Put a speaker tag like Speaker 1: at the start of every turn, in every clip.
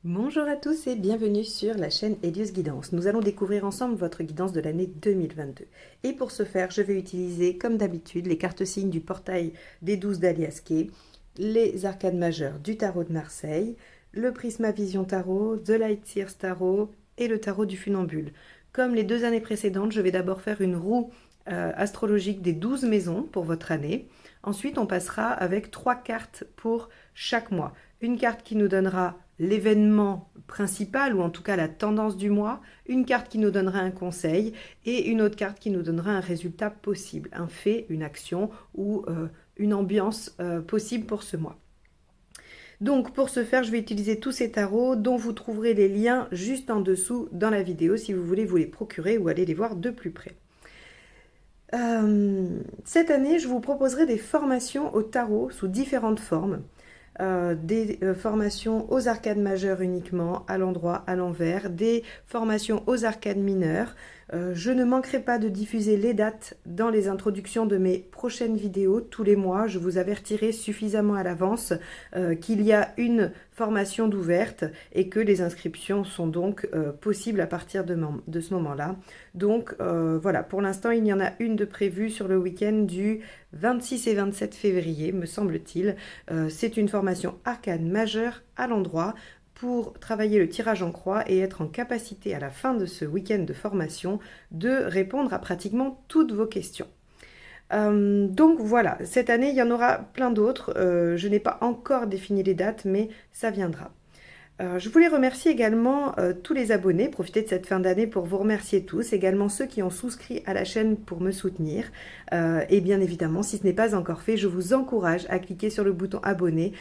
Speaker 1: Bonjour à tous et bienvenue sur la chaîne Elios Guidance. Nous allons découvrir ensemble votre guidance de l'année 2022. Et pour ce faire, je vais utiliser comme d'habitude les cartes signes du portail des 12 d'Aliasqué, les arcades majeures du tarot de Marseille, le Prisma Vision Tarot, The Light Seers Tarot et le tarot du funambule. Comme les 2 années précédentes, je vais d'abord faire une roue astrologique des 12 maisons pour votre année. Ensuite, on passera avec 3 cartes pour chaque mois. Une carte qui nous donnera l'événement principal ou en tout cas la tendance du mois, une carte qui nous donnera un conseil et une autre carte qui nous donnera un résultat possible, un fait, une action ou une ambiance possible pour ce mois. Donc pour ce faire, je vais utiliser tous ces tarots dont vous trouverez les liens juste en dessous dans la vidéo si vous voulez vous les procurer ou aller les voir de plus près. Cette année, je vous proposerai des formations au tarot sous différentes formes. Des formations aux arcades majeures uniquement, à l'endroit, à l'envers, des formations aux arcades mineures. Je ne manquerai pas de diffuser les dates dans les introductions de mes prochaines vidéos tous les mois. Je vous avertirai suffisamment à l'avance qu'il y a une formation d'ouverte et que les inscriptions sont donc possibles à partir de ce moment-là. Donc voilà, pour l'instant, il y en a une de prévue sur le week-end du 26 et 27 février, me semble-t-il. C'est une formation arcade majeure à l'endroit pour travailler le tirage en croix et être en capacité à la fin de ce week-end de formation de répondre à pratiquement toutes vos questions. Donc voilà, cette année il y en aura plein d'autres. Je n'ai pas encore défini les dates, mais ça viendra. Je voulais remercier également tous les abonnés, profiter de cette fin d'année pour vous remercier tous, également ceux qui ont souscrit à la chaîne pour me soutenir. Et bien évidemment, si ce n'est pas encore fait, je vous encourage à cliquer sur le bouton abonner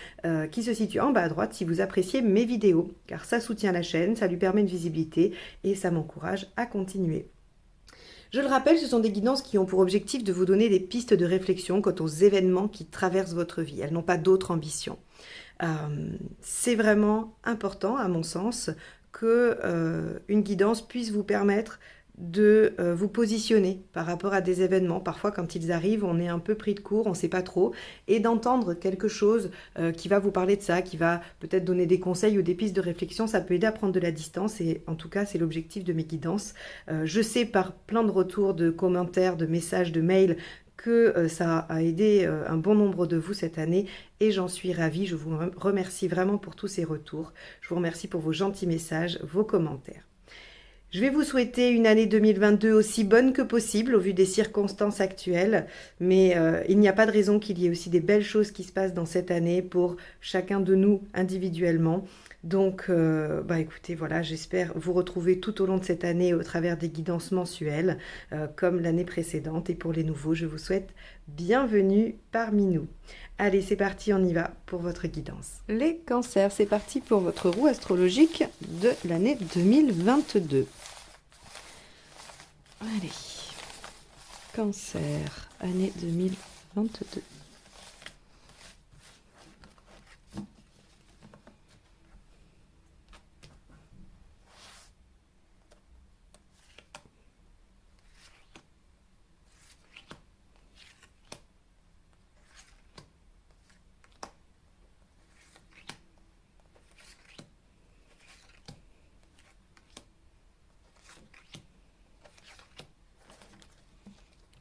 Speaker 1: qui se situe en bas à droite si vous appréciez mes vidéos, car ça soutient la chaîne, ça lui permet une visibilité et ça m'encourage à continuer. Je le rappelle, ce sont des guidances qui ont pour objectif de vous donner des pistes de réflexion quant aux événements qui traversent votre vie. Elles n'ont pas d'autre ambition. C'est vraiment important, à mon sens, que une guidance puisse vous permettre de vous positionner par rapport à des événements. Parfois, quand ils arrivent, on est un peu pris de court, on ne sait pas trop, et d'entendre quelque chose qui va vous parler de ça, qui va peut-être donner des conseils ou des pistes de réflexion, ça peut aider à prendre de la distance, et en tout cas, c'est l'objectif de mes guidances. Je sais par plein de retours, de commentaires, de messages, de mails, que ça a aidé un bon nombre de vous cette année et j'en suis ravie. Je vous remercie vraiment pour tous ces retours. Je vous remercie pour vos gentils messages, vos commentaires. Je vais vous souhaiter une année 2022 aussi bonne que possible au vu des circonstances actuelles, mais il n'y a pas de raison qu'il y ait aussi des belles choses qui se passent dans cette année pour chacun de nous individuellement. Donc, écoutez, voilà, j'espère vous retrouver tout au long de cette année au travers des guidances mensuelles, comme l'année précédente. Et pour les nouveaux, je vous souhaite bienvenue parmi nous. Allez, c'est parti, on y va pour votre guidance. Les cancers, c'est parti pour votre roue astrologique de l'année 2022. Allez, cancer, année 2022.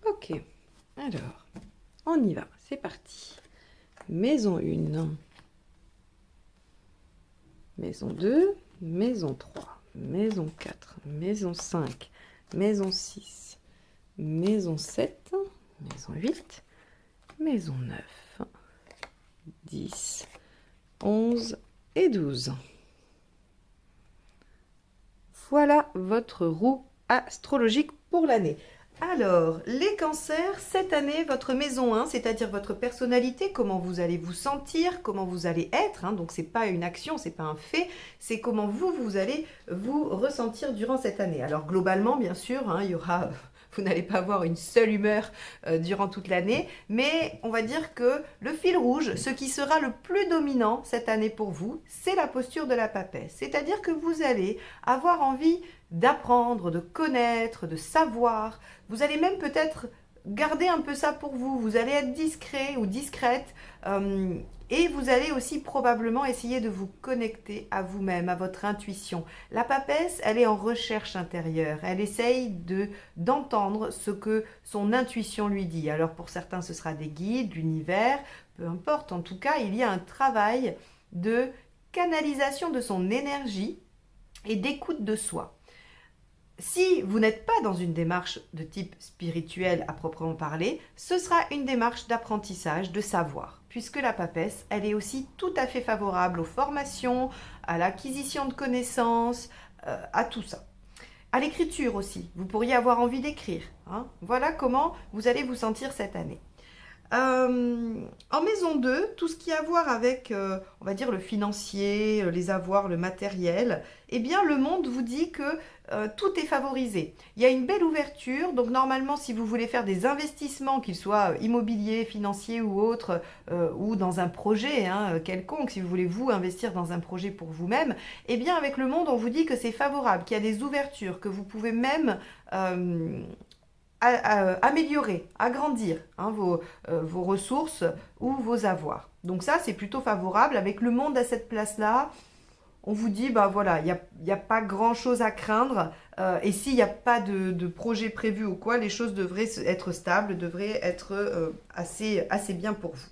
Speaker 1: Ok, alors, on y va, c'est parti. Maison 1, maison 2, maison 3, maison 4, maison 5, maison 6, maison 7, maison 8, maison 9, 10, 11 et 12. Voilà votre roue astrologique pour l'année. Alors, les cancers, cette année, votre maison 1, c'est-à-dire votre personnalité, comment vous allez vous sentir, comment vous allez être, hein, donc c'est pas une action, c'est pas un fait, c'est comment vous allez vous ressentir durant cette année. Alors globalement, bien sûr, hein, il y aura... Vous n'allez pas avoir une seule humeur durant toute l'année, mais on va dire que le fil rouge, ce qui sera le plus dominant cette année pour vous, c'est la posture de la papesse. C'est-à-dire que vous allez avoir envie d'apprendre, de connaître, de savoir. Vous allez même peut-être gardez un peu ça pour vous. Vous allez être discret ou discrète. Et vous allez aussi probablement essayer de vous connecter à vous-même, à votre intuition. La papesse, elle est en recherche intérieure. Elle essaye d'entendre ce que son intuition lui dit. Alors pour certains, ce sera des guides, l'univers, peu importe. En tout cas, il y a un travail de canalisation de son énergie et d'écoute de soi. Si vous n'êtes pas dans une démarche de type spirituel à proprement parler, ce sera une démarche d'apprentissage, de savoir, puisque la papesse, elle est aussi tout à fait favorable aux formations, à l'acquisition de connaissances, à tout ça. À l'écriture aussi, vous pourriez avoir envie d'écrire. Hein. Voilà comment vous allez vous sentir cette année. En maison 2, tout ce qui a à voir avec, on va dire, le financier, les avoirs, le matériel, eh bien, le monde vous dit que tout est favorisé. Il y a une belle ouverture, donc normalement, si vous voulez faire des investissements, qu'ils soient immobiliers, financiers ou autres, ou dans un projet quelconque, si vous voulez vous investir dans un projet pour vous-même, eh bien, avec le monde, on vous dit que c'est favorable, qu'il y a des ouvertures, que vous pouvez même améliorer, agrandir vos ressources ou vos avoirs. Donc ça, c'est plutôt favorable. Avec le monde à cette place-là, on vous dit, bah voilà, il n'y a pas grand-chose à craindre. Et s'il n'y a pas de projet prévu ou quoi, les choses devraient être stables, devraient être assez bien pour vous.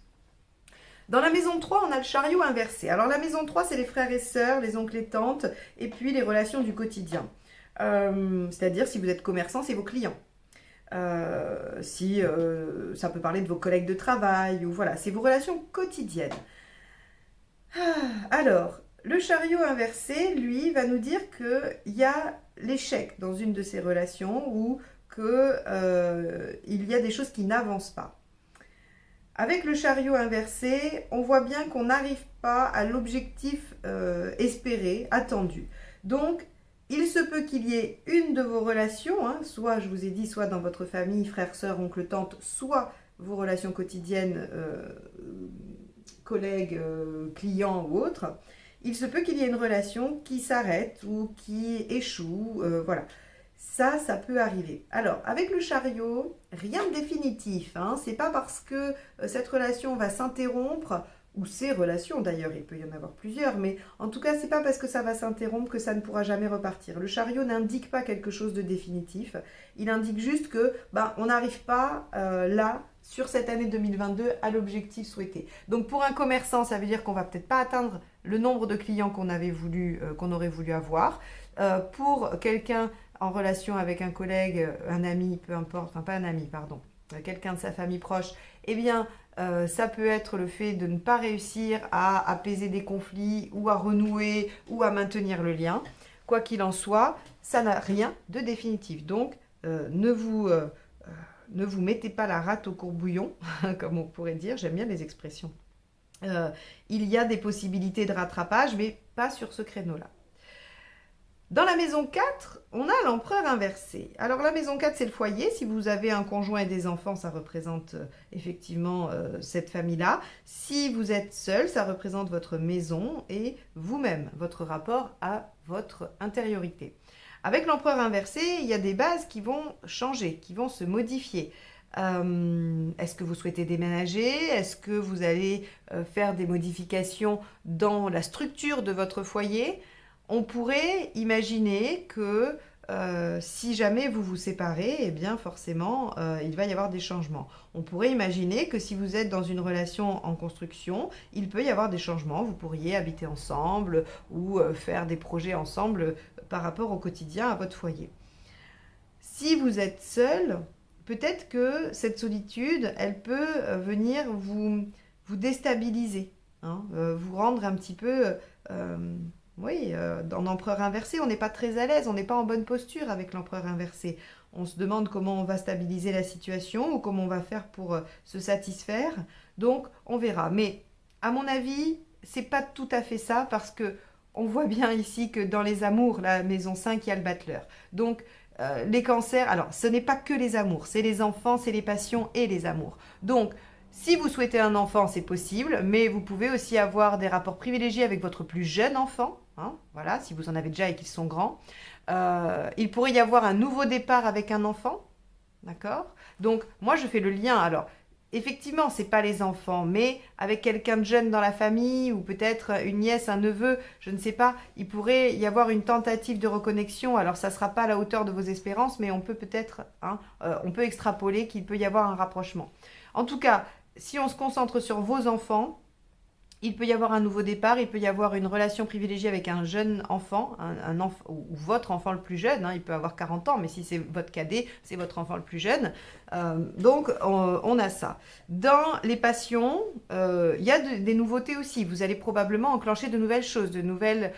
Speaker 1: Dans la maison 3, on a le chariot inversé. Alors la maison 3, c'est les frères et sœurs, les oncles et tantes, et puis les relations du quotidien. C'est-à-dire, si vous êtes commerçant, c'est vos clients. Ça peut parler de vos collègues de travail, ou voilà, c'est vos relations quotidiennes. Alors, le chariot inversé, lui, va nous dire qu'il y a l'échec dans une de ces relations ou qu'il y a des choses qui n'avancent pas. Avec le chariot inversé, on voit bien qu'on n'arrive pas à l'objectif espéré, attendu. Donc, il se peut qu'il y ait une de vos relations, soit, je vous ai dit, soit dans votre famille, frère, sœur, oncle, tante, soit vos relations quotidiennes, collègues, clients ou autres. Il se peut qu'il y ait une relation qui s'arrête ou qui échoue, voilà. Ça peut arriver. Alors, avec le chariot, rien de définitif. C'est pas parce que cette relation va s'interrompre, ou ces relations d'ailleurs, il peut y en avoir plusieurs, mais en tout cas, c'est pas parce que ça va s'interrompre que ça ne pourra jamais repartir. Le chariot n'indique pas quelque chose de définitif. Il indique juste que on n'arrive pas là, sur cette année 2022, à l'objectif souhaité. Donc pour un commerçant, ça veut dire qu'on va peut-être pas atteindre le nombre de clients qu'on aurait voulu avoir. Pour quelqu'un en relation avec un collègue, un ami, peu importe, enfin pas un ami, pardon, quelqu'un de sa famille proche, eh bien, ça peut être le fait de ne pas réussir à apaiser des conflits ou à renouer ou à maintenir le lien. Quoi qu'il en soit, ça n'a rien de définitif. Donc, ne vous mettez pas la rate au courbouillon, comme on pourrait dire. J'aime bien les expressions. Il y a des possibilités de rattrapage, mais pas sur ce créneau-là. Dans la maison 4, on a l'empereur inversé. Alors la maison 4, c'est le foyer. Si vous avez un conjoint et des enfants, ça représente effectivement cette famille-là. Si vous êtes seul, ça représente votre maison et vous-même, votre rapport à votre intériorité. Avec l'empereur inversé, il y a des bases qui vont changer, qui vont se modifier. Est-ce que vous souhaitez déménager? Est-ce que vous allez faire des modifications dans la structure de votre foyer? On pourrait imaginer que si jamais vous vous séparez, eh bien forcément, il va y avoir des changements. On pourrait imaginer que si vous êtes dans une relation en construction, il peut y avoir des changements. Vous pourriez habiter ensemble ou faire des projets ensemble par rapport au quotidien à votre foyer. Si vous êtes seul, peut-être que cette solitude, elle peut venir vous déstabiliser, vous rendre un petit peu... dans l'empereur inversé, on n'est pas très à l'aise, on n'est pas en bonne posture avec l'empereur inversé. On se demande comment on va stabiliser la situation ou comment on va faire pour se satisfaire. Donc, on verra. Mais, à mon avis, c'est pas tout à fait ça parce que on voit bien ici que dans les amours, la maison 5, il y a le battleur. Donc, les cancers, alors, ce n'est pas que les amours, c'est les enfants, c'est les passions et les amours. Donc, si vous souhaitez un enfant, c'est possible, mais vous pouvez aussi avoir des rapports privilégiés avec votre plus jeune enfant. Voilà, si vous en avez déjà et qu'ils sont grands. Il pourrait y avoir un nouveau départ avec un enfant. D'accord? Donc, moi, je fais le lien. Alors, effectivement, c'est pas les enfants, mais avec quelqu'un de jeune dans la famille, ou peut-être une nièce, un neveu, je ne sais pas, il pourrait y avoir une tentative de reconnexion. Alors, ça sera pas à la hauteur de vos espérances, mais on peut peut-être, hein, on peut extrapoler qu'il peut y avoir un rapprochement. En tout cas, si on se concentre sur vos enfants, il peut y avoir un nouveau départ, il peut y avoir une relation privilégiée avec un jeune enfant, un enfant ou votre enfant le plus jeune, hein, il peut avoir 40 ans, mais si c'est votre cadet, c'est votre enfant le plus jeune. Donc, on a ça. Dans les passions, il y a des nouveautés aussi. Vous allez probablement enclencher de nouvelles choses, de nouvelles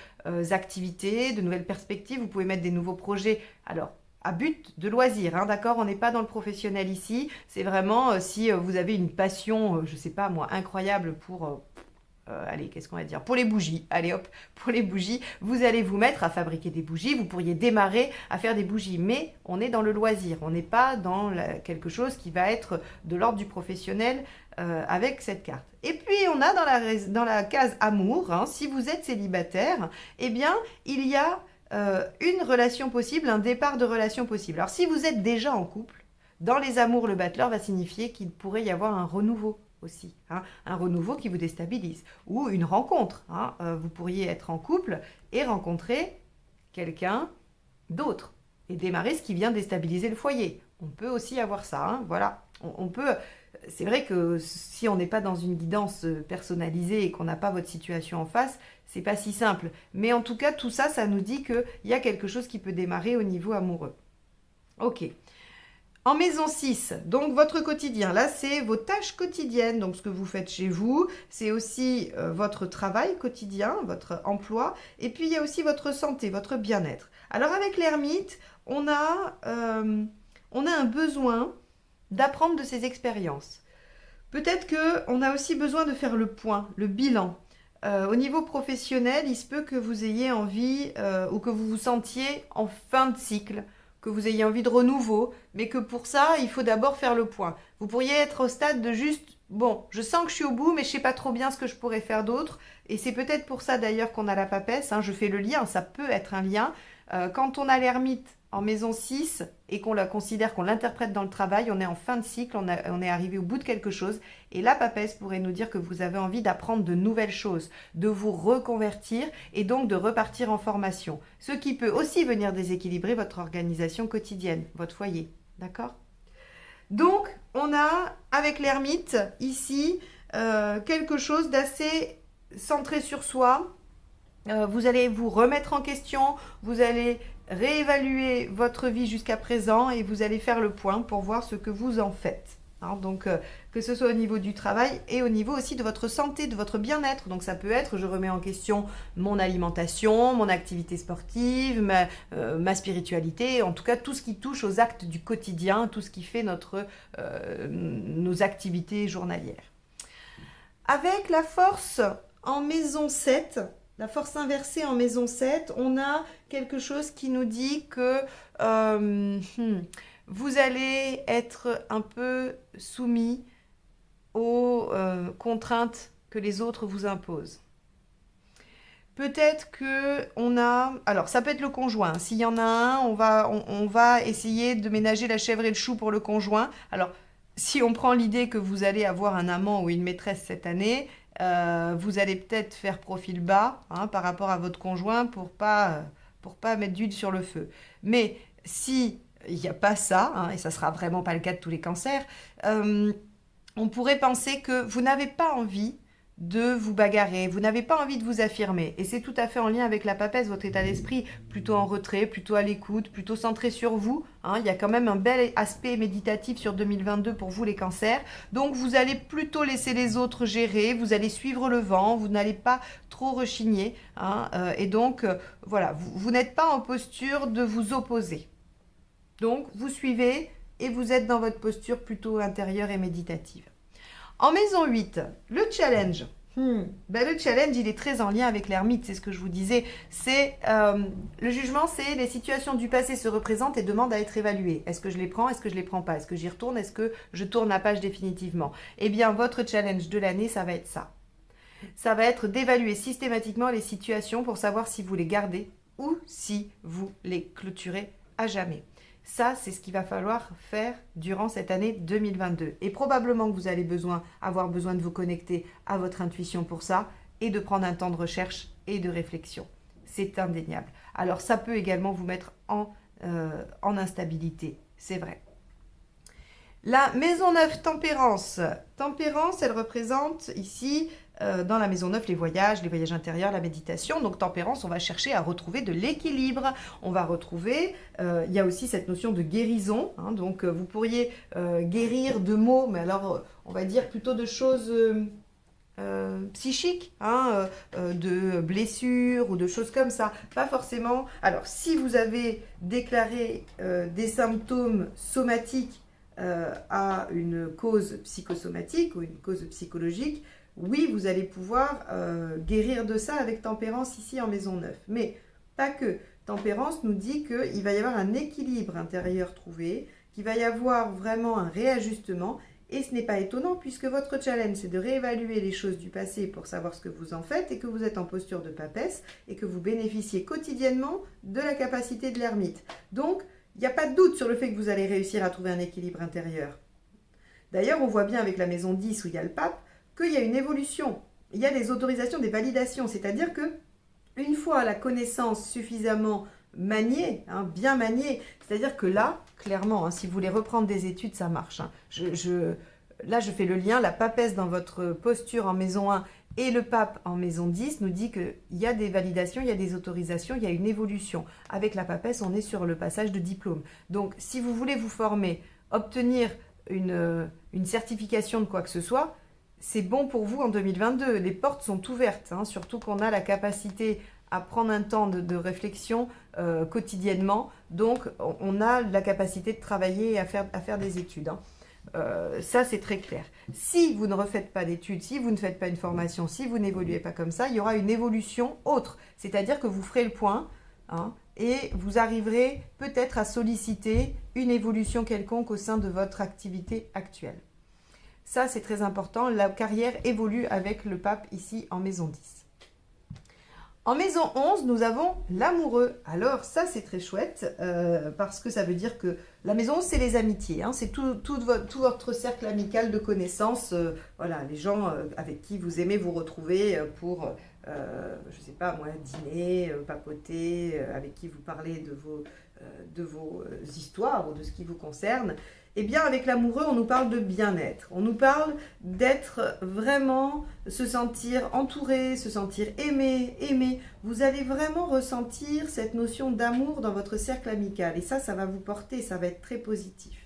Speaker 1: activités, de nouvelles perspectives. Vous pouvez mettre des nouveaux projets. Alors, à but de loisir, hein, d'accord? On n'est pas dans le professionnel ici. C'est vraiment si vous avez une passion, je ne sais pas moi, incroyable pour allez, qu'est-ce qu'on va dire? Pour les bougies. Allez hop, pour les bougies, vous allez vous mettre à fabriquer des bougies. Vous pourriez démarrer à faire des bougies. Mais on est dans le loisir. On n'est pas dans quelque chose qui va être de l'ordre du professionnel avec cette carte. Et puis, on a dans la case amour, hein, si vous êtes célibataire, eh bien, il y a une relation possible, un départ de relation possible. Alors, si vous êtes déjà en couple, dans les amours, le battleur va signifier qu'il pourrait y avoir un renouveau aussi, hein, un renouveau qui vous déstabilise, ou une rencontre. Hein, vous pourriez être en couple et rencontrer quelqu'un d'autre et démarrer ce qui vient déstabiliser le foyer. On peut aussi avoir ça, hein, voilà. On peut. C'est vrai que si on n'est pas dans une guidance personnalisée et qu'on n'a pas votre situation en face, c'est pas si simple. Mais en tout cas, tout ça, ça nous dit qu'il y a quelque chose qui peut démarrer au niveau amoureux. Ok. En maison 6, donc votre quotidien, là c'est vos tâches quotidiennes, donc ce que vous faites chez vous, c'est aussi votre travail quotidien, votre emploi, et puis il y a aussi votre santé, votre bien-être. Alors avec l'ermite, on a un besoin d'apprendre de ses expériences. Peut-être qu'on a aussi besoin de faire le point, le bilan. Au niveau professionnel, il se peut que vous ayez envie ou que vous vous sentiez en fin de cycle, que vous ayez envie de renouveau, mais que pour ça, il faut d'abord faire le point. Vous pourriez être au stade de juste, bon, je sens que je suis au bout, mais je ne sais pas trop bien ce que je pourrais faire d'autre. Et c'est peut-être pour ça d'ailleurs qu'on a la papesse, hein, je fais le lien, ça peut être un lien. Quand on a l'ermite en maison 6 et qu'on la considère, qu'on l'interprète dans le travail, on est en fin de cycle, on est arrivé au bout de quelque chose. Et la papesse pourrait nous dire que vous avez envie d'apprendre de nouvelles choses, de vous reconvertir et donc de repartir en formation. Ce qui peut aussi venir déséquilibrer votre organisation quotidienne, votre foyer. D'accord? Donc, on a, avec l'ermite, ici, quelque chose d'assez centré sur soi. Vous allez vous remettre en question, vous allez réévaluer votre vie jusqu'à présent et vous allez faire le point pour voir ce que vous en faites. Hein, donc, que ce soit au niveau du travail et au niveau aussi de votre santé, de votre bien-être. Donc, ça peut être, je remets en question mon alimentation, mon activité sportive, ma spiritualité, en tout cas tout ce qui touche aux actes du quotidien, tout ce qui fait nos activités journalières. Avec la force en maison 7, la force inversée en maison 7, on a quelque chose qui nous dit que vous allez être un peu soumis aux contraintes que les autres vous imposent. Peut-être que on a... Alors, ça peut être le conjoint. S'il y en a un, on va essayer de ménager la chèvre et le chou pour le conjoint. Alors, si on prend l'idée que vous allez avoir un amant ou une maîtresse cette année, vous allez peut-être faire profil bas, hein, par rapport à votre conjoint pour pas mettre d'huile sur le feu. Mais si il n'y a pas ça, hein, et ça sera vraiment pas le cas de tous les cancers, on pourrait penser que vous n'avez pas envie de vous bagarrer, vous n'avez pas envie de vous affirmer. Et c'est tout à fait en lien avec la papesse, votre état d'esprit, plutôt en retrait, plutôt à l'écoute, plutôt centré sur vous. Hein, il y a quand même un bel aspect méditatif sur 2022 pour vous les cancers. Donc vous allez plutôt laisser les autres gérer, vous allez suivre le vent, vous n'allez pas trop rechigner. Hein, et donc voilà, vous n'êtes pas en posture de vous opposer. Donc vous suivez et vous êtes dans votre posture plutôt intérieure et méditative. En maison 8, le challenge. Le challenge, il est très en lien avec l'ermite, c'est ce que je vous disais. C'est le jugement, c'est les situations du passé se représentent et demandent à être évaluées. Est-ce que je les prends? Est-ce que je les prends pas? Est-ce que j'y retourne? Est-ce que je tourne la page définitivement? Eh bien, votre challenge de l'année, ça va être ça. Ça va être d'évaluer systématiquement les situations pour savoir si vous les gardez ou si vous les clôturez à jamais. Ça, c'est ce qu'il va falloir faire durant cette année 2022. Et probablement que vous allez avoir besoin de vous connecter à votre intuition pour ça et de prendre un temps de recherche et de réflexion. C'est indéniable. Alors, ça peut également vous mettre en instabilité, c'est vrai. La maison 9, Tempérance. Tempérance, elle représente ici, dans la maison 9, les voyages intérieurs, la méditation. Donc Tempérance, on va chercher à retrouver de l'équilibre. On va retrouver, il y a aussi cette notion de guérison. Hein, donc vous pourriez guérir de maux, mais alors on va dire plutôt de choses psychiques, hein, de blessures ou de choses comme ça. Pas forcément. Alors si vous avez déclaré des symptômes somatiques, à une cause psychosomatique ou une cause psychologique, oui, vous allez pouvoir guérir de ça avec Tempérance ici en maison 9. Mais pas que. Tempérance nous dit qu'il va y avoir un équilibre intérieur trouvé, qu'il va y avoir vraiment un réajustement, et ce n'est pas étonnant puisque votre challenge, c'est de réévaluer les choses du passé pour savoir ce que vous en faites et que vous êtes en posture de papesse et que vous bénéficiez quotidiennement de la capacité de l'ermite. Donc, il n'y a pas de doute sur le fait que vous allez réussir à trouver un équilibre intérieur. D'ailleurs, on voit bien avec la maison 10 où il y a le pape qu'il y a une évolution. Il y a des autorisations, des validations. C'est-à-dire que une fois la connaissance suffisamment maniée, hein, bien maniée, c'est-à-dire que là, clairement, hein, si vous voulez reprendre des études, ça marche. Hein. Là, je fais le lien. La papesse dans votre posture en maison 1 et le pape en maison 10 nous dit qu'il y a des validations, il y a des autorisations, il y a une évolution. Avec la papesse, on est sur le passage de diplôme. Donc, si vous voulez vous former, obtenir une certification de quoi que ce soit, c'est bon pour vous en 2022. Les portes sont ouvertes, hein, surtout qu'on a la capacité à prendre un temps de réflexion quotidiennement. Donc, on a la capacité de travailler et à faire des études. Hein. Ça, c'est très clair. Si vous ne refaites pas d'études, si vous ne faites pas une formation, si vous n'évoluez pas comme ça, il y aura une évolution autre. C'est-à-dire que vous ferez le point, hein, et vous arriverez peut-être à solliciter une évolution quelconque au sein de votre activité actuelle. Ça, c'est très important. La carrière évolue avec le pape ici en maison 10. En maison 11, nous avons l'amoureux. Alors ça, c'est très chouette parce que ça veut dire que la maison 11, c'est les amitiés. Hein, c'est tout votre cercle amical de connaissances. Voilà, les gens avec qui vous aimez vous retrouver pour, je ne sais pas moi, dîner, papoter, avec qui vous parlez de vos histoires ou de ce qui vous concerne. Eh bien, avec l'amoureux, on nous parle de bien-être. On nous parle d'être vraiment, se sentir entouré, se sentir aimé. Vous allez vraiment ressentir cette notion d'amour dans votre cercle amical. Et ça va vous porter, ça va être très positif.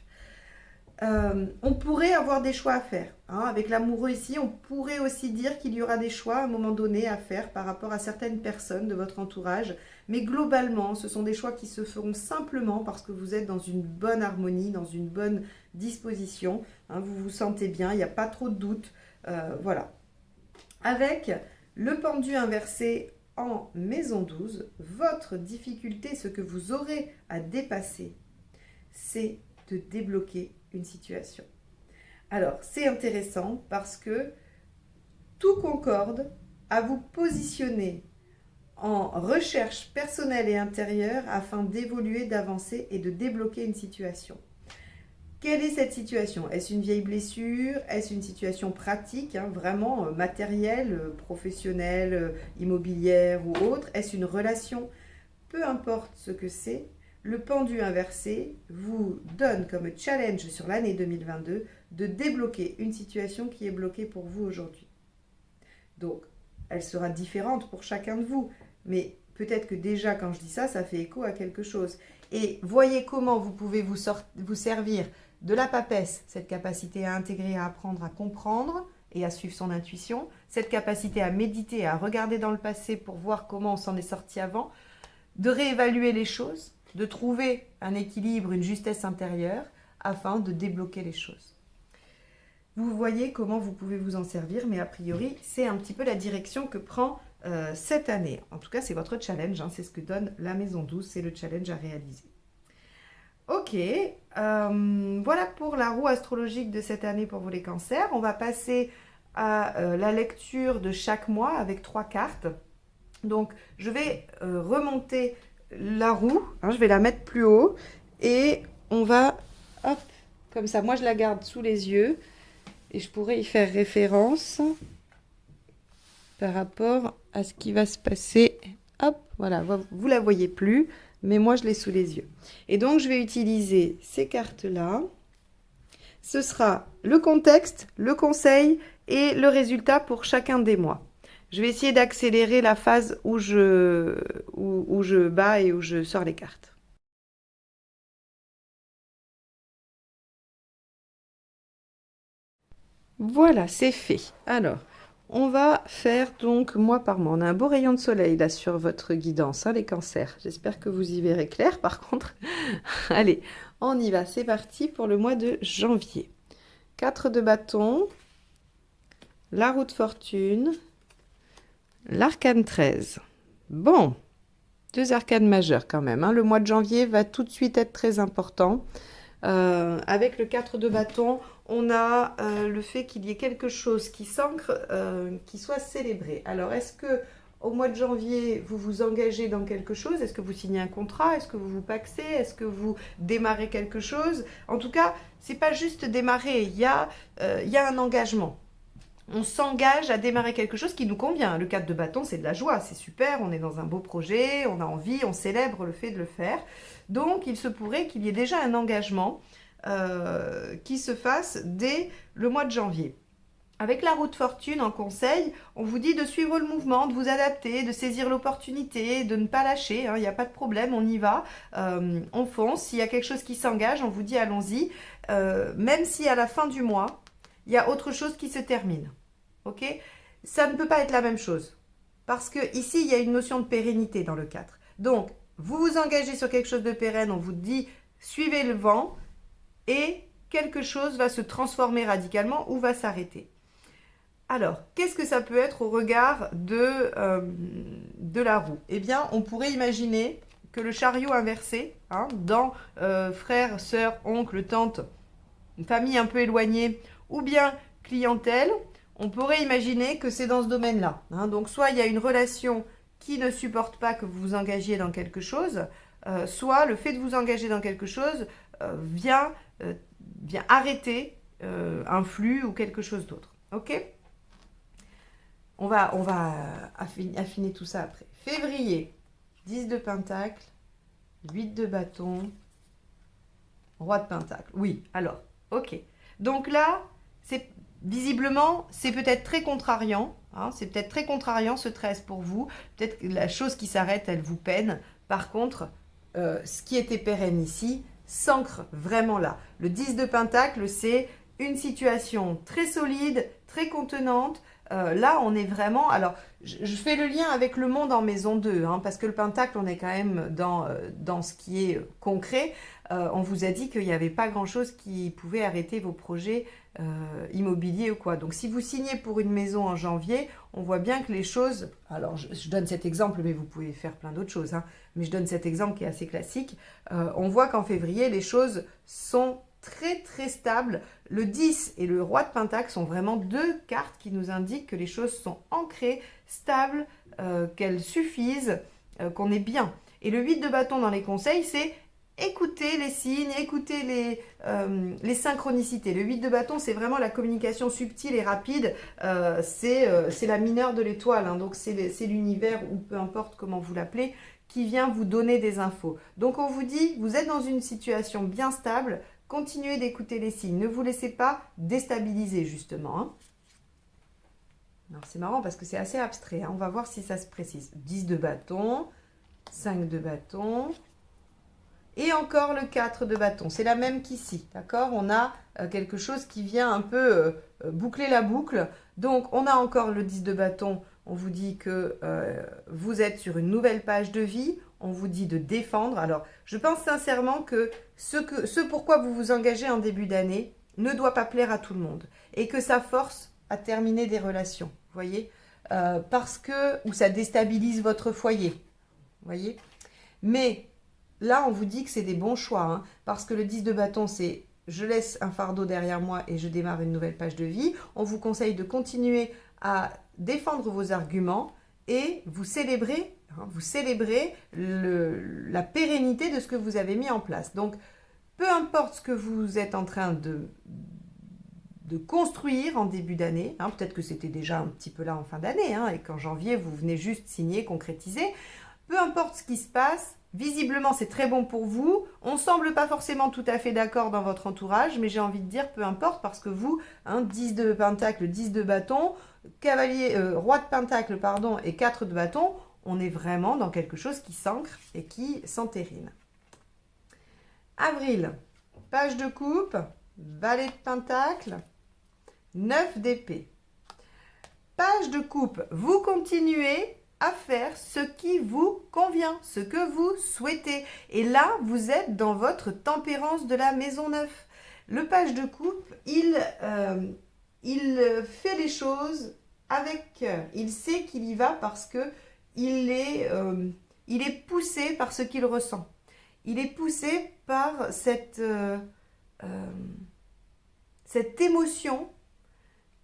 Speaker 1: On pourrait avoir des choix à faire. Hein. Avec l'amoureux ici, on pourrait aussi dire qu'il y aura des choix à un moment donné à faire par rapport à certaines personnes de votre entourage. Mais globalement, ce sont des choix qui se feront simplement parce que vous êtes dans une bonne harmonie, dans une bonne disposition. Hein, vous vous sentez bien, il n'y a pas trop de doute. Voilà. Avec le pendu inversé en maison 12, votre difficulté, ce que vous aurez à dépasser, c'est de débloquer une situation. Alors, c'est intéressant parce que tout concorde à vous positionner en recherche personnelle et intérieure afin d'évoluer, d'avancer et de débloquer une situation. Quelle est cette situation? Est-ce une vieille blessure? Est-ce une situation pratique, hein, vraiment matérielle, professionnelle, immobilière ou autre? Est-ce une relation? Peu importe ce que c'est, le pendu inversé vous donne comme challenge sur l'année 2022 de débloquer une situation qui est bloquée pour vous aujourd'hui. Donc, elle sera différente pour chacun de vous, mais peut-être que déjà quand je dis ça, ça fait écho à quelque chose. Et voyez comment vous pouvez vous servir de la papesse, cette capacité à intégrer, à apprendre, à comprendre et à suivre son intuition, cette capacité à méditer, à regarder dans le passé pour voir comment on s'en est sorti avant, de réévaluer les choses, de trouver un équilibre, une justesse intérieure afin de débloquer les choses. Vous voyez comment vous pouvez vous en servir, mais a priori, c'est un petit peu la direction que prend cette année. En tout cas, c'est votre challenge, hein, c'est ce que donne la maison 12, c'est le challenge à réaliser. Ok, voilà pour la roue astrologique de cette année pour vous les cancers. On va passer à la lecture de chaque mois avec 3 cartes. Donc, je vais remonter la roue, hein, je vais la mettre plus haut Et on va, hop, comme ça, moi je la garde sous les yeux et je pourrais y faire référence par rapport à ce qui va se passer. Hop, voilà, vous la voyez plus, mais moi je l'ai sous les yeux. Et donc je vais utiliser ces cartes-là. Ce sera le contexte, le conseil et le résultat pour chacun des mois. Je vais essayer d'accélérer la phase où je bats et où je sors les cartes. Voilà, c'est fait. Alors, on va faire donc mois par mois. On a un beau rayon de soleil là sur votre guidance, hein, les cancers. J'espère que vous y verrez clair par contre. Allez, on y va. C'est parti pour le mois de janvier. 4 de bâton, la roue de fortune, l'arcane 13. Bon, 2 arcanes majeures quand même, hein. Le mois de janvier va tout de suite être très important. Avec le 4 de bâton, on a le fait qu'il y ait quelque chose qui s'ancre, qui soit célébré. Alors, est-ce que au mois de janvier, vous vous engagez dans quelque chose? Est-ce que vous signez un contrat? Est-ce que vous vous pacsez? Est-ce que vous démarrez quelque chose? En tout cas, c'est pas juste démarrer, il y a un engagement. On s'engage à démarrer quelque chose qui nous convient. Le 4 de bâton, c'est de la joie, c'est super, on est dans un beau projet, on a envie, on célèbre le fait de le faire. Donc, il se pourrait qu'il y ait déjà un engagement qui se fasse dès le mois de janvier. Avec la roue de fortune en conseil, on vous dit de suivre le mouvement, de vous adapter, de saisir l'opportunité, de ne pas lâcher, hein, il n'y a pas de problème, on y va, on fonce. S'il y a quelque chose qui s'engage, on vous dit allons-y, même si à la fin du mois, il y a autre chose qui se termine. Ok? Ça ne peut pas être la même chose. Parce que ici, il y a une notion de pérennité dans le 4. Donc, vous vous engagez sur quelque chose de pérenne, on vous dit suivez le vent et quelque chose va se transformer radicalement ou va s'arrêter. Alors, qu'est-ce que ça peut être au regard de la roue? Eh bien, on pourrait imaginer que le chariot inversé, hein, dans frère, sœur, oncle, tante, une famille un peu éloignée, ou bien clientèle, on pourrait imaginer que c'est dans ce domaine-là. Hein. Donc, soit il y a une relation qui ne supporte pas que vous vous engagiez dans quelque chose, soit le fait de vous engager dans quelque chose vient arrêter un flux ou quelque chose d'autre. Ok? On va affiner tout ça après. Février, 10 de pentacle, 8 de bâton, roi de pentacle. Oui, alors, ok. Donc là, visiblement, c'est peut-être très contrariant. Hein, c'est peut-être très contrariant ce 13 pour vous. Peut-être que la chose qui s'arrête, elle vous peine. Par contre, ce qui était pérenne ici s'ancre vraiment là. Le 10 de pentacle, c'est une situation très solide, très contenante. Là, on est vraiment... Alors, je fais le lien avec le monde en maison 2, hein, parce que le pentacle, on est quand même dans ce qui est concret. On vous a dit qu'il n'y avait pas grand-chose qui pouvait arrêter vos projets immobiliers ou quoi. Donc, si vous signez pour une maison en janvier, on voit bien que les choses... Alors, je donne cet exemple, mais vous pouvez faire plein d'autres choses. Hein, mais je donne cet exemple qui est assez classique. On voit qu'en février, les choses sont très très stables. Le 10 et le roi de pentacle sont vraiment deux cartes qui nous indiquent que les choses sont ancrées, stables, qu'elles suffisent, qu'on est bien. Et le 8 de bâton dans les conseils, c'est écouter les signes, écouter les synchronicités. Le 8 de bâton, c'est vraiment la communication subtile et rapide. C'est la mineure de l'étoile, hein, donc c'est l'univers, ou peu importe comment vous l'appelez, qui vient vous donner des infos. Donc on vous dit, vous êtes dans une situation bien stable, continuez d'écouter les signes, ne vous laissez pas déstabiliser justement. Hein. Alors c'est marrant parce que c'est assez abstrait, hein. On va voir si ça se précise. 10 de bâton, 5 de bâton, et encore le 4 de bâton. C'est la même qu'ici, d'accord? On a quelque chose qui vient un peu boucler la boucle. Donc on a encore le 10 de bâton, on vous dit que vous êtes sur une nouvelle page de vie, on vous dit de défendre. Alors, je pense sincèrement que ce pourquoi vous vous engagez en début d'année ne doit pas plaire à tout le monde et que ça force à terminer des relations, vous voyez, ou ça déstabilise votre foyer, vous voyez. Mais là, on vous dit que c'est des bons choix, hein, parce que le 10 de bâton, c'est je laisse un fardeau derrière moi et je démarre une nouvelle page de vie. On vous conseille de continuer à défendre vos arguments et vous célébrez la pérennité de ce que vous avez mis en place. Donc, Peu importe ce que vous êtes en train de construire en début d'année, hein, peut-être que c'était déjà un petit peu là en fin d'année, hein, et qu'en janvier, vous venez juste signer, concrétiser. Peu importe ce qui se passe, visiblement c'est très bon pour vous. On ne semble pas forcément tout à fait d'accord dans votre entourage, mais j'ai envie de dire peu importe parce que vous, 10 de pentacle, 10 de bâton, cavalier, roi de pentacle, pardon, et 4 de bâton, on est vraiment dans quelque chose qui s'ancre et qui s'entérine. Avril, page de coupe, valet de pentacle, 9 d'épée. Page de coupe, vous continuez à faire ce qui vous convient, ce que vous souhaitez. Et là, vous êtes dans votre tempérance de la maison 9. Le page de coupe, il fait les choses avec cœur. Il sait qu'il y va parce que il est poussé par ce qu'il ressent. Il est poussé par cette émotion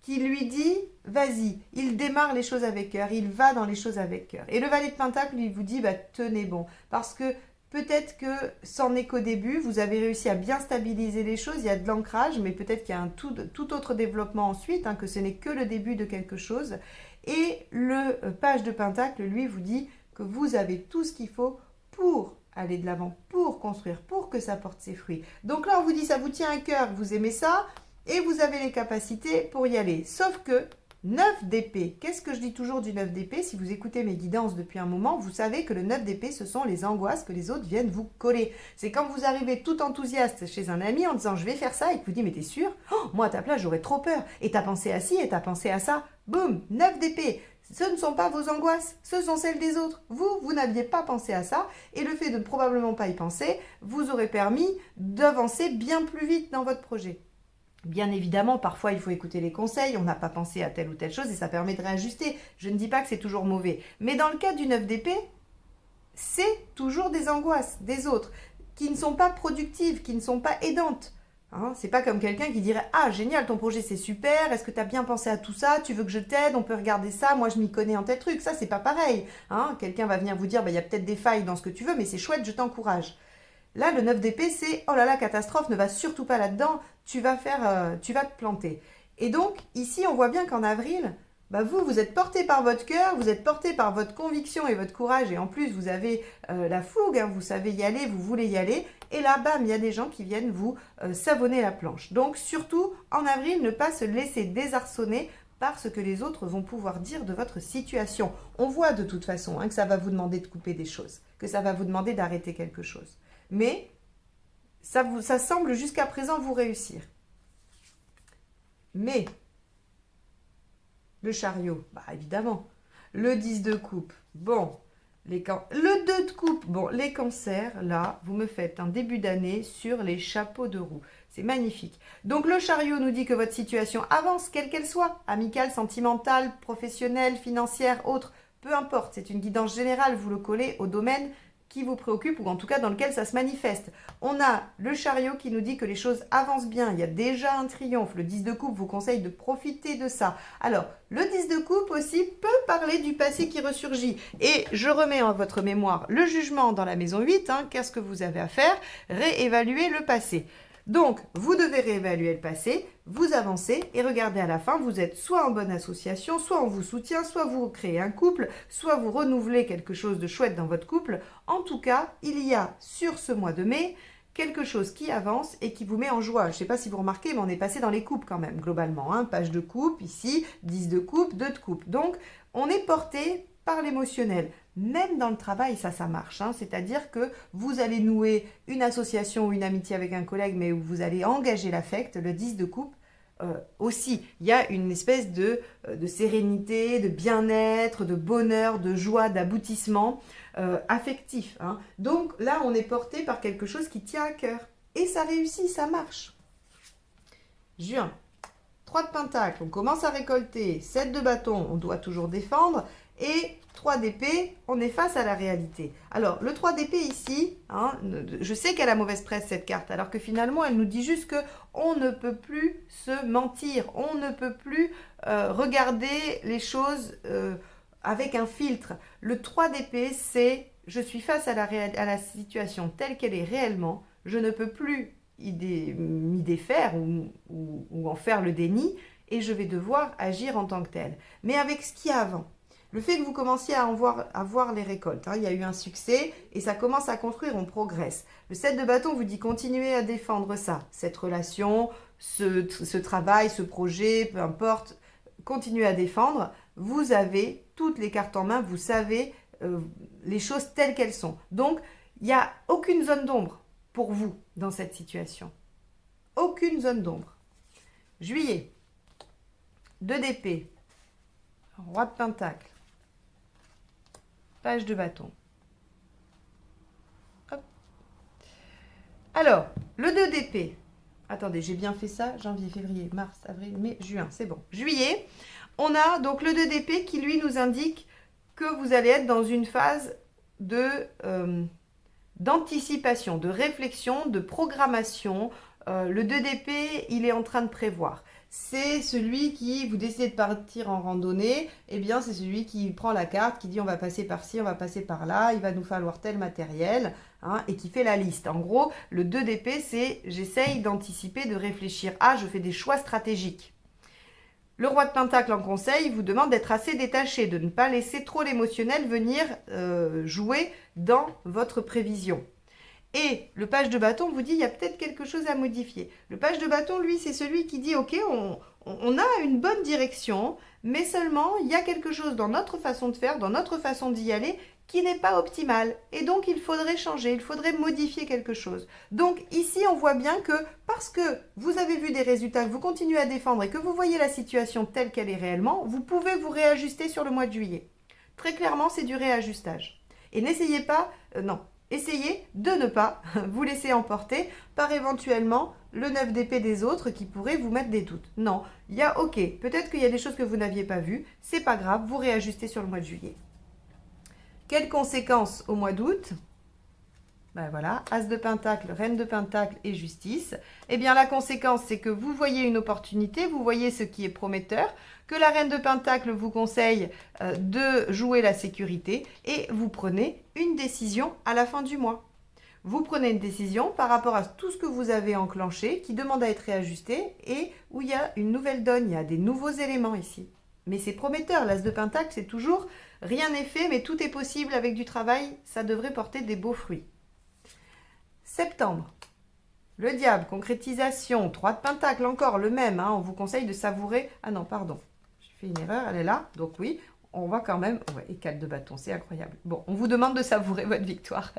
Speaker 1: qui lui dit « vas-y ». Il démarre les choses avec cœur, il va dans les choses avec cœur. Et le valet de pentacle, il vous dit bah, « tenez bon ». Parce que peut-être que c'en est qu'au début, vous avez réussi à bien stabiliser les choses, il y a de l'ancrage, mais peut-être qu'il y a un tout autre développement ensuite, que ce n'est que le début de quelque chose. Et le page de pentacle, lui, vous dit que vous avez tout ce qu'il faut pour aller de l'avant, pour construire, pour que ça porte ses fruits. Donc là, on vous dit, ça vous tient à cœur, vous aimez ça, et vous avez les capacités pour y aller. Sauf que 9 d'épée, qu'est-ce que je dis toujours du 9 d'épée? Si vous écoutez mes guidances depuis un moment, vous savez que le 9 d'épée, ce sont les angoisses que les autres viennent vous coller. C'est quand vous arrivez tout enthousiaste chez un ami en disant « je vais faire ça » et que vous dites « mais t'es sûr? Moi à ta place, j'aurais trop peur. Et t'as pensé à ci, et t'as pensé à ça. » Boum, 9 d'épée. Ce ne sont pas vos angoisses, ce sont celles des autres. Vous n'aviez pas pensé à ça, et le fait de ne probablement pas y penser vous aurait permis d'avancer bien plus vite dans votre projet. Bien évidemment, parfois il faut écouter les conseils, on n'a pas pensé à telle ou telle chose et ça permet de réajuster. Je ne dis pas que c'est toujours mauvais, mais dans le cas du 9 d'épée, c'est toujours des angoisses des autres qui ne sont pas productives, qui ne sont pas aidantes. C'est pas comme quelqu'un qui dirait « Ah, génial, ton projet c'est super, est-ce que tu as bien pensé à tout ça? Tu veux que je t'aide? On peut regarder ça, moi je m'y connais en tel truc. » Ça, c'est pas pareil. Quelqu'un va venir vous dire « Il y a peut-être des failles dans ce que tu veux, mais c'est chouette, je t'encourage. » Là, le 9 d'épée, c'est « Oh là là, catastrophe, ne va surtout pas là-dedans, tu vas te planter. » Et donc, ici, on voit bien qu'en avril, vous êtes porté par votre cœur, vous êtes porté par votre conviction et votre courage, et en plus, vous avez la fougue, vous savez y aller, vous voulez y aller, et là, bam, il y a des gens qui viennent vous savonner la planche. Donc, surtout, en avril, ne pas se laisser désarçonner par ce que les autres vont pouvoir dire de votre situation. On voit de toute façon que ça va vous demander de couper des choses, que ça va vous demander d'arrêter quelque chose. Mais ça semble jusqu'à présent vous réussir. Mais le chariot, évidemment. Le 10 de coupe, bon. Le 2 de coupe, bon. Les cancers, là, vous me faites un début d'année sur les chapeaux de roue. C'est magnifique. Donc le chariot nous dit que votre situation avance, quelle qu'elle soit, amicale, sentimentale, professionnelle, financière, autre, peu importe. C'est une guidance générale, vous le collez au domaine qui vous préoccupe ou en tout cas dans lequel ça se manifeste. On a le chariot qui nous dit que les choses avancent bien, il y a déjà un triomphe. Le 10 de coupe vous conseille de profiter de ça. Alors, le 10 de coupe aussi peut parler du passé qui ressurgit. Et je remets en votre mémoire le jugement dans la maison 8. Qu'est-ce que vous avez à faire? Réévaluer le passé. Donc, vous devez réévaluer le passé, vous avancez et regardez à la fin, vous êtes soit en bonne association, soit on vous soutient, soit vous créez un couple, soit vous renouvelez quelque chose de chouette dans votre couple. En tout cas, il y a sur ce mois de mai quelque chose qui avance et qui vous met en joie. Je ne sais pas si vous remarquez, mais on est passé dans les coupes quand même, globalement. Page de coupe, ici, 10 de coupe, 2 de coupe. Donc, on est porté par l'émotionnel. Même dans le travail, ça marche. C'est-à-dire que vous allez nouer une association ou une amitié avec un collègue, mais où vous allez engager l'affect, le 10 de coupe. Aussi, il y a une espèce de sérénité, de bien-être, de bonheur, de joie, d'aboutissement affectif. Donc là, on est porté par quelque chose qui tient à cœur. Et ça réussit, ça marche. Juin, 3 de pentacle, on commence à récolter, 7 de bâton, on doit toujours défendre, et 3 d'épée, on est face à la réalité. Alors, le 3 d'épée ici, je sais qu'elle a mauvaise presse cette carte, alors que finalement, elle nous dit juste qu'on ne peut plus se mentir, on ne peut plus regarder les choses avec un filtre. Le 3 d'épée, c'est « je suis face à la situation telle qu'elle est réellement, je ne peux plus m'y défaire ou en faire le déni, et je vais devoir agir en tant que tel. Mais avec ce qu'il y a avant, le fait que vous commenciez à voir les récoltes, hein, il y a eu un succès et ça commence à construire, on progresse. Le 7 de bâton vous dit continuez à défendre ça, cette relation, ce travail, ce projet, peu importe, continuez à défendre. Vous avez toutes les cartes en main, vous savez les choses telles qu'elles sont. Donc, il n'y a aucune zone d'ombre pour vous dans cette situation. Aucune zone d'ombre. Juillet, 2 d'épée, roi de pentacle, page de bâton. Hop. Alors, le 2 d'épée. Attendez, j'ai bien fait ça. Janvier, février, mars, avril, mai, juin. C'est bon. Juillet, on a donc le 2 d'épée qui, lui, nous indique que vous allez être dans une phase d'anticipation, de réflexion, de programmation. Le 2 d'épée, il est en train de prévoir. C'est celui qui, vous décidez de partir en randonnée, eh bien c'est celui qui prend la carte, qui dit on va passer par-ci, on va passer par-là, il va nous falloir tel matériel, hein, et qui fait la liste. En gros, le 2 d'épée, c'est j'essaye d'anticiper, de réfléchir à, je fais des choix stratégiques. Le roi de pentacle en conseil vous demande d'être assez détaché, de ne pas laisser trop l'émotionnel venir jouer dans votre prévision. Et le page de bâton vous dit, il y a peut-être quelque chose à modifier. Le page de bâton, lui, c'est celui qui dit, ok, on a une bonne direction, mais seulement, il y a quelque chose dans notre façon de faire, dans notre façon d'y aller, qui n'est pas optimale. Et donc, il faudrait changer, il faudrait modifier quelque chose. Donc, ici, on voit bien que parce que vous avez vu des résultats, que vous continuez à défendre et que vous voyez la situation telle qu'elle est réellement, vous pouvez vous réajuster sur le mois de juillet. Très clairement, c'est du réajustage. Et n'essayez pas, essayez de ne pas vous laisser emporter par éventuellement le 9 d'épée des autres qui pourrait vous mettre des doutes. Non, il y a ok, peut-être qu'il y a des choses que vous n'aviez pas vues, c'est pas grave, vous réajustez sur le mois de juillet. Quelles conséquences au mois d'août? Ben voilà, As de Pentacle, Reine de Pentacle et Justice. Eh bien, la conséquence, c'est que vous voyez une opportunité, vous voyez ce qui est prometteur, que la Reine de Pentacle vous conseille de jouer la sécurité et vous prenez une décision à la fin du mois. Vous prenez une décision par rapport à tout ce que vous avez enclenché, qui demande à être réajusté et où il y a une nouvelle donne, il y a des nouveaux éléments ici. Mais c'est prometteur, l'As de Pentacle, c'est toujours rien n'est fait, mais tout est possible avec du travail, ça devrait porter des beaux fruits. Septembre, le diable, concrétisation, 3 de pentacle, encore le même, hein, on vous conseille de savourer, ah non, pardon, j'ai fait une erreur, elle est là, donc oui, on va quand même, ouais, et 4 de bâton, c'est incroyable. Bon, on vous demande de savourer votre victoire,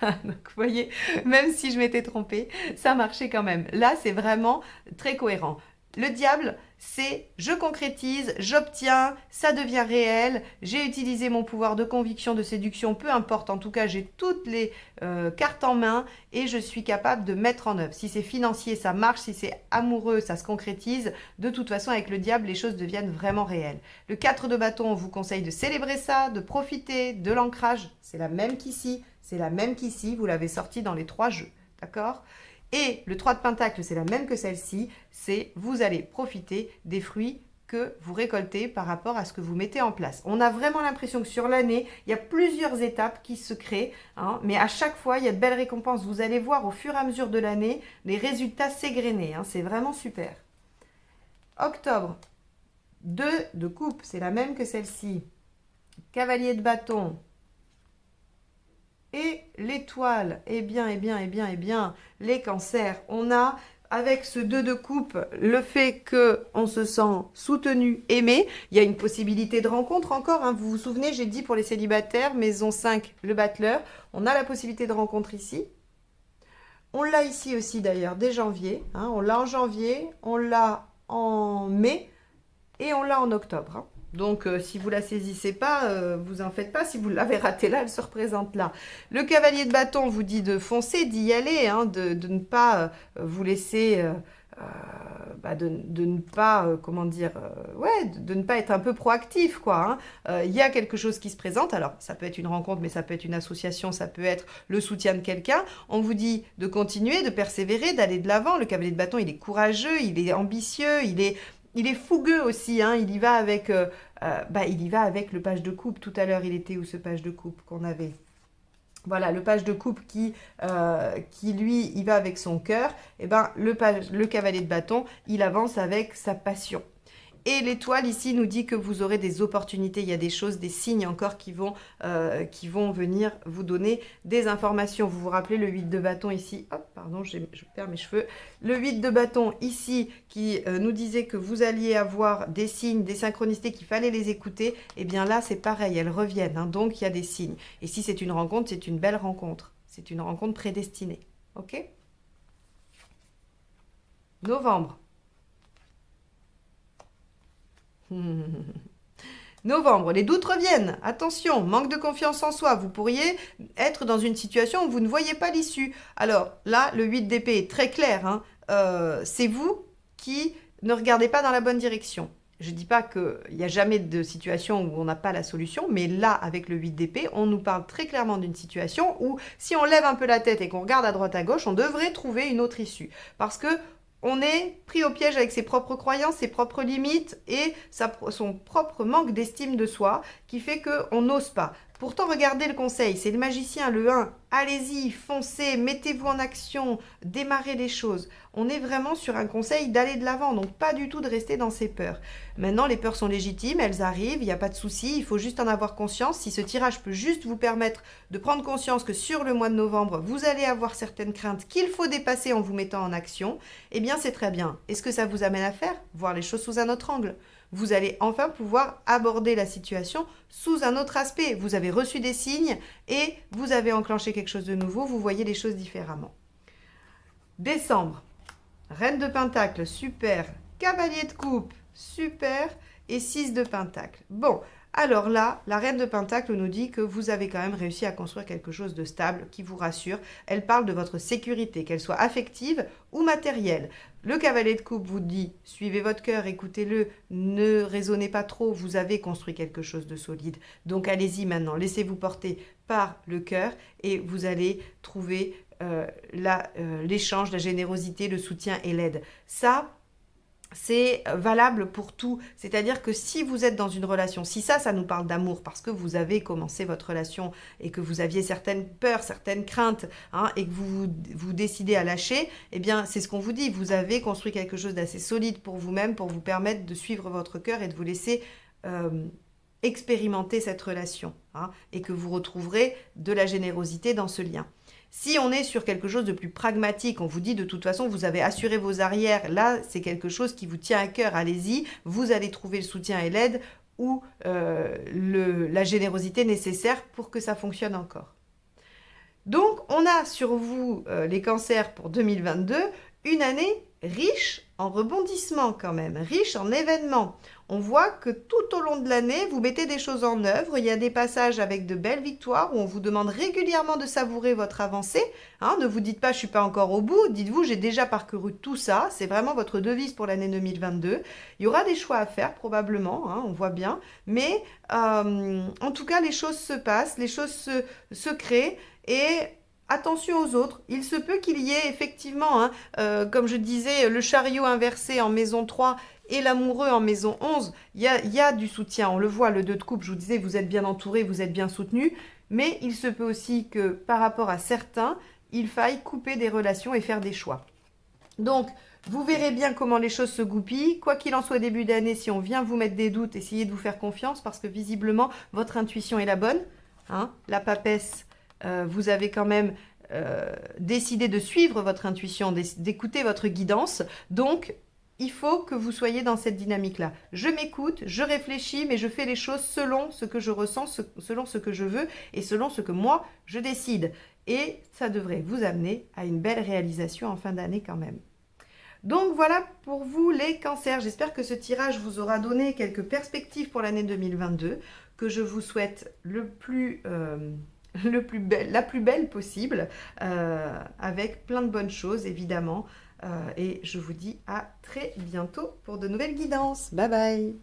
Speaker 1: donc vous voyez, même si je m'étais trompée, ça marchait quand même. Là, c'est vraiment très cohérent. Le diable, c'est je concrétise, j'obtiens, ça devient réel, j'ai utilisé mon pouvoir de conviction, de séduction, peu importe, en tout cas j'ai toutes les cartes en main et je suis capable de mettre en œuvre. Si c'est financier, ça marche, si c'est amoureux, ça se concrétise. De toute façon, avec le diable, les choses deviennent vraiment réelles. Le 4 de bâton, on vous conseille de célébrer ça, de profiter de l'ancrage. C'est la même qu'ici, vous l'avez sorti dans les 3 jeux, d'accord ? Et le 3 de pentacle, c'est la même que celle-ci, c'est vous allez profiter des fruits que vous récoltez par rapport à ce que vous mettez en place. On a vraiment l'impression que sur l'année, il y a plusieurs étapes qui se créent, hein, mais à chaque fois, il y a de belles récompenses. Vous allez voir au fur et à mesure de l'année, les résultats s'égrener, hein, c'est vraiment super. Octobre, 2 de coupe, c'est la même que celle-ci. Cavalier de bâton. Et l'étoile, eh bien, les cancers, on a, avec ce 2 de coupe, le fait qu'on se sent soutenu, aimé. Il y a une possibilité de rencontre encore, hein. Vous vous souvenez, j'ai dit pour les célibataires, maison 5, le battleur, on a la possibilité de rencontre ici. On l'a ici aussi d'ailleurs, dès janvier, hein. On l'a en janvier, on l'a en mai et on l'a en octobre, hein. Donc, si vous ne la saisissez pas, vous en faites pas. Si vous l'avez ratée là, elle se représente là. Le cavalier de bâton vous dit de foncer, d'y aller, hein, de ne pas vous laisser... de ne pas, de ne pas être un peu proactif, quoi. Hein. Il y a quelque chose qui se présente. Alors, ça peut être une rencontre, mais ça peut être une association, ça peut être le soutien de quelqu'un. On vous dit de continuer, de persévérer, d'aller de l'avant. Le cavalier de bâton, il est courageux, il est ambitieux, il est fougueux aussi, hein. Il y va avec le page de coupe. Tout à l'heure, il était où ce page de coupe qu'on avait? Voilà, le page de coupe qui lui, il va avec son cœur. Et ben, le cavalier de bâton, il avance avec sa passion. Et l'étoile ici nous dit que vous aurez des opportunités, il y a des choses, des signes encore qui vont venir vous donner des informations. Vous vous rappelez le 8 de bâton ici, hop, pardon, je perds mes cheveux. Le 8 de bâton ici qui nous disait que vous alliez avoir des signes, des synchronicités, qu'il fallait les écouter. Et bien là, c'est pareil, elles reviennent, hein, donc il y a des signes. Et si c'est une rencontre, c'est une belle rencontre. C'est une rencontre prédestinée, ok? Novembre. Novembre, les doutes reviennent. Attention, manque de confiance en soi. Vous pourriez être dans une situation où vous ne voyez pas l'issue. Alors là, le 8 d'épée est très clair, hein. C'est vous qui ne regardez pas dans la bonne direction. Je ne dis pas qu'il n'y a jamais de situation où on n'a pas la solution, mais là, avec le 8 d'épée, on nous parle très clairement d'une situation où si on lève un peu la tête et qu'on regarde à droite à gauche, on devrait trouver une autre issue. Parce que on est pris au piège avec ses propres croyances, ses propres limites et son propre manque d'estime de soi qui fait qu'on n'ose pas. Pourtant, regardez le conseil, c'est le magicien, le 1. Allez-y, foncez, mettez-vous en action, démarrez les choses. On est vraiment sur un conseil d'aller de l'avant, donc pas du tout de rester dans ses peurs. Maintenant, les peurs sont légitimes, elles arrivent, il n'y a pas de souci, il faut juste en avoir conscience. Si ce tirage peut juste vous permettre de prendre conscience que sur le mois de novembre, vous allez avoir certaines craintes qu'il faut dépasser en vous mettant en action, eh bien c'est très bien. Et ce que ça vous amène à faire, voir les choses sous un autre angle. Vous allez enfin pouvoir aborder la situation sous un autre aspect. Vous avez reçu des signes et vous avez enclenché quelque chose de nouveau, vous voyez les choses différemment. Décembre, Reine de Pentacle, super. Cavalier de coupe, super. Et 6 de Pentacle. Bon, alors là, la Reine de Pentacle nous dit que vous avez quand même réussi à construire quelque chose de stable qui vous rassure. Elle parle de votre sécurité, qu'elle soit affective ou matérielle. Le Cavalier de coupe vous dit, suivez votre cœur, écoutez-le, ne raisonnez pas trop, vous avez construit quelque chose de solide. Donc allez-y maintenant, laissez-vous porter par le cœur et vous allez trouver l'échange, la générosité, le soutien et l'aide. Ça, c'est valable pour tout. C'est-à-dire que si vous êtes dans une relation, si ça nous parle d'amour parce que vous avez commencé votre relation et que vous aviez certaines peurs, certaines craintes, hein, et que vous décidez à lâcher, eh bien, c'est ce qu'on vous dit. Vous avez construit quelque chose d'assez solide pour vous-même pour vous permettre de suivre votre cœur et de vous laisser expérimenter cette relation, hein, et que vous retrouverez de la générosité dans ce lien. Si on est sur quelque chose de plus pragmatique, on vous dit de toute façon, vous avez assuré vos arrières, là, c'est quelque chose qui vous tient à cœur, allez-y, vous allez trouver le soutien et l'aide ou la générosité nécessaire pour que ça fonctionne encore. Donc, on a sur vous, les cancers pour 2022, une année riche en rebondissements quand même, riche en événements. On voit que tout au long de l'année, vous mettez des choses en œuvre. Il y a des passages avec de belles victoires où on vous demande régulièrement de savourer votre avancée. Hein, ne vous dites pas « je ne suis pas encore au bout ». Dites-vous « j'ai déjà parcouru tout ça ». C'est vraiment votre devise pour l'année 2022. Il y aura des choix à faire probablement, hein, on voit bien. Mais en tout cas, les choses se passent, les choses se créent et... attention aux autres, il se peut qu'il y ait effectivement, hein, comme je disais, le chariot inversé en maison 3 et l'amoureux en maison 11, il y a du soutien, on le voit, le 2 de coupe, je vous disais, vous êtes bien entouré, vous êtes bien soutenu, mais il se peut aussi que par rapport à certains, il faille couper des relations et faire des choix. Donc, vous verrez bien comment les choses se goupillent. Quoi qu'il en soit, début d'année, si on vient vous mettre des doutes, essayez de vous faire confiance parce que visiblement, votre intuition est la bonne. Hein, la papesse, vous avez quand même décidé de suivre votre intuition, d'écouter votre guidance. Donc, il faut que vous soyez dans cette dynamique-là. Je m'écoute, je réfléchis, mais je fais les choses selon ce que je ressens, selon ce que je veux et selon ce que moi, je décide. Et ça devrait vous amener à une belle réalisation en fin d'année quand même. Donc voilà pour vous les cancers. J'espère que ce tirage vous aura donné quelques perspectives pour l'année 2022, que je vous souhaite la plus belle possible, avec plein de bonnes choses évidemment. Et je vous dis à très bientôt pour de nouvelles guidances. Bye bye!